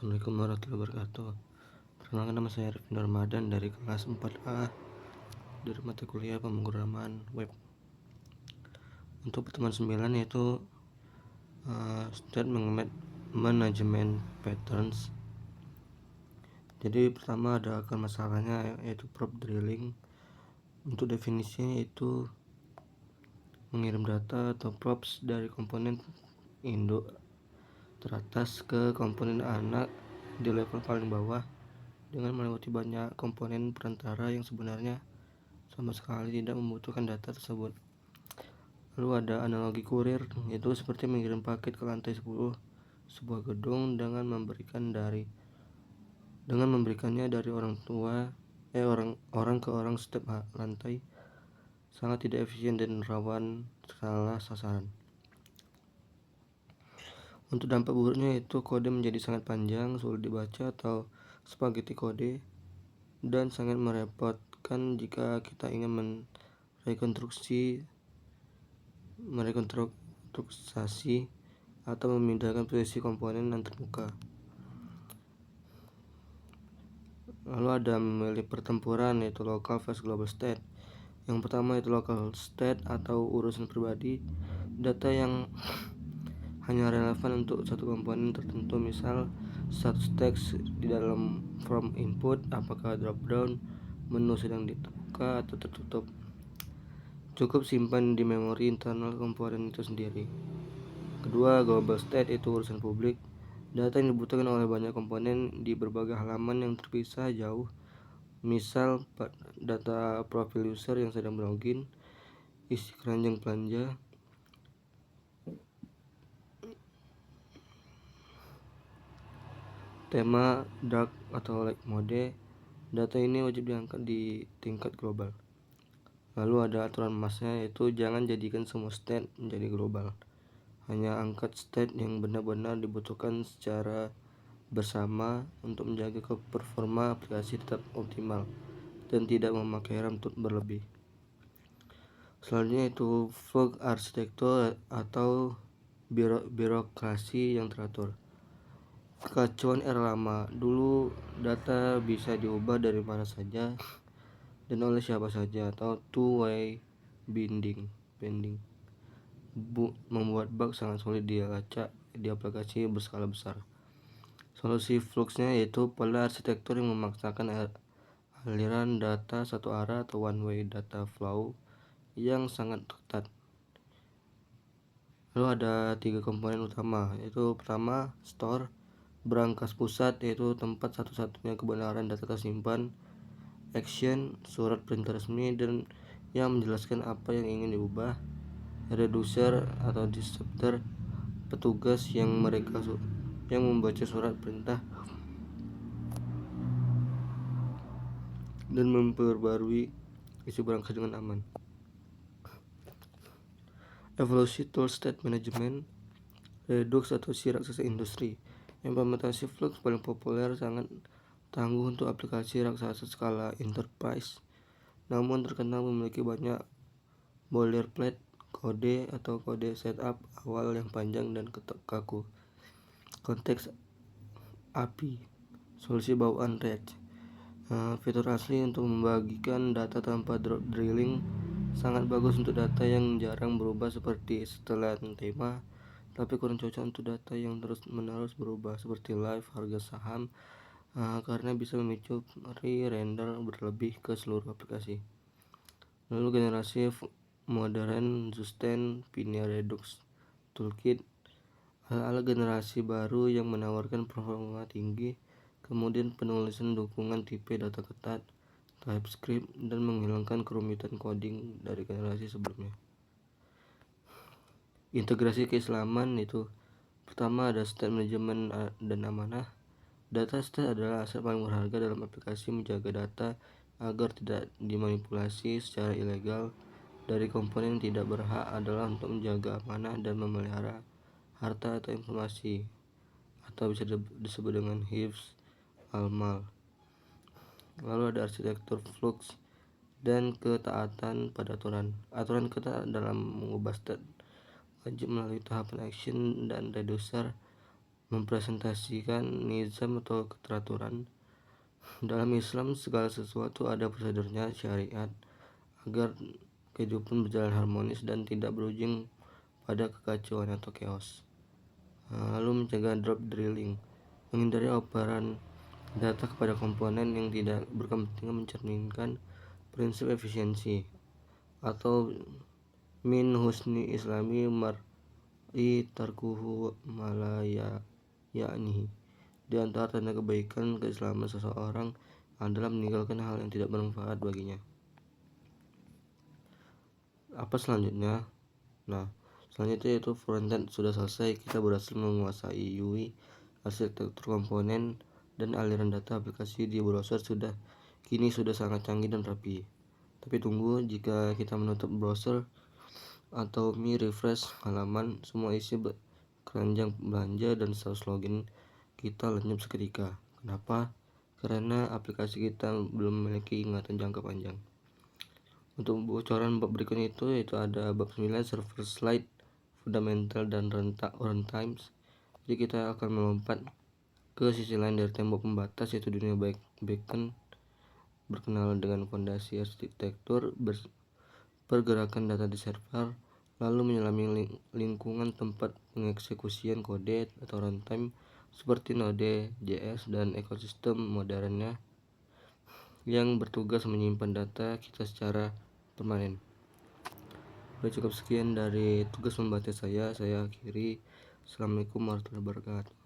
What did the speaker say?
Assalamualaikum warahmatullahi wabarakatuh. Perkenalkan, nama saya Arifin Ramadan dari kelas 4A dari mata kuliah pemrograman web. Untuk pertemuan 9 yaitu State Management Patterns. Jadi pertama ada akar masalahnya yaitu prop drilling. Untuk definisinya yaitu mengirim data atau props dari komponen induk teratas ke komponen anak di level paling bawah dengan melewati banyak komponen perantara yang sebenarnya sama sekali tidak membutuhkan data tersebut. Lalu ada analogi kurir, yaitu seperti mengirim paket ke lantai 10 sebuah gedung dengan memberikannya dari orang ke orang setiap lantai, sangat tidak efisien dan rawan salah sasaran. Untuk dampak buruknya itu kode menjadi sangat panjang, sulit dibaca atau spaghetti kode, dan sangat merepotkan jika kita ingin merekonstruksi atau memindahkan posisi komponen yang terbuka. Lalu ada memilih pertempuran yaitu local versus global state. Yang pertama itu local state atau urusan pribadi, data yang hanya relevan untuk satu komponen tertentu, misal status teks di dalam form input, apakah drop down menu sedang dibuka atau tertutup. Cukup simpan di memori internal komponen itu sendiri. Kedua, global state itu urusan publik. Data yang dibutuhkan oleh banyak komponen di berbagai halaman yang terpisah jauh. Misal data profil user yang sedang berlogin, isi keranjang belanja, tema dark atau light mode. Data ini wajib diangkat di tingkat global. Lalu ada aturan emasnya, yaitu jangan jadikan semua state menjadi global. Hanya angkat state yang benar-benar dibutuhkan secara bersama untuk menjaga performa aplikasi tetap optimal dan tidak memakai RAM berlebih. Selanjutnya itu fog arsitektur atau birokrasi yang teratur. Kekacauan era lama. Dulu data bisa diubah dari mana saja dan oleh siapa saja, atau two-way binding membuat bug sangat sulit dilacak di aplikasi berskala besar. Solusi fluxnya yaitu pola arsitektur yang memaksakan aliran data satu arah atau one-way data flow yang sangat ketat. Lalu ada 3 komponen utama, yaitu pertama store, berangkas pusat yaitu tempat satu-satunya kebenaran data tersimpan, action, surat perintah resmi dan yang menjelaskan apa yang ingin diubah, reducer atau disruptor, petugas yang membaca surat perintah dan memperbarui isi berangkas dengan aman. Evolusi tool state management, Redux atau si raksasa industri. Implementasi Flux paling populer, sangat tangguh untuk aplikasi raksasa skala enterprise, namun terkenal memiliki banyak boilerplate kode atau kode setup awal yang panjang dan kaku. Konteks API, solusi bawaan Red. Fitur asli untuk membagikan data tanpa drilling, sangat bagus untuk data yang jarang berubah seperti setelan tema, tapi kurang cocok untuk data yang terus-menerus berubah seperti live harga saham, karena bisa memicu render berlebih ke seluruh aplikasi. Lalu generasi modern sustain Pinia Redux Toolkit, ala generasi baru yang menawarkan performa tinggi, kemudian penulisan dukungan tipe data ketat, TypeScript, dan menghilangkan kerumitan coding dari generasi sebelumnya. Integrasi keislaman itu pertama ada state management dan amanah. Data state adalah aset paling berharga dalam aplikasi. Menjaga data agar tidak dimanipulasi secara ilegal dari komponen yang tidak berhak adalah untuk menjaga amanah dan memelihara harta atau informasi, atau bisa disebut dengan hifz al-mal. Lalu ada arsitektur flux dan ketaatan pada aturan ketat dalam mengubah state, wajib melalui tahapan action dan reducer mempresentasikan nizam atau keteraturan. Dalam Islam segala sesuatu ada prosedurnya syariat agar kehidupan berjalan harmonis dan tidak berujung pada kekacauan atau chaos. Lalu mencegah drop drilling, menghindari operan data kepada komponen yang tidak berkepentingan, mencerminkan prinsip efisiensi atau min husni islami mar'i tarkuhu malaya yakni di antara tanda kebaikan keislaman seseorang adalah meninggalkan hal yang tidak bermanfaat baginya. Apa selanjutnya? Nah, selanjutnya yaitu frontend sudah selesai. Kita berhasil menguasai UI, arsitektur komponen, dan aliran data aplikasi di browser kini sudah sangat canggih dan rapi. Tapi tunggu, jika kita menutup browser atau refresh halaman, semua isi keranjang belanja dan status login kita lenyap seketika. Kenapa? Karena aplikasi kita belum memiliki ingatan jangka panjang. Untuk bocoran bab berikutnya yaitu ada bab 9 server slide, fundamental dan runtimes. Jadi kita akan melompat ke sisi lain dari tembok pembatas, yaitu dunia backend, berkenalan dengan fondasi arsitektur, pergerakan data di server, lalu menyelami lingkungan tempat pengeksekusian kode atau runtime seperti Node.js dan ekosistem modernnya yang bertugas menyimpan data kita secara permanen. Cukup sekian dari tugas membaca saya akhiri. Assalamualaikum warahmatullahi wabarakatuh.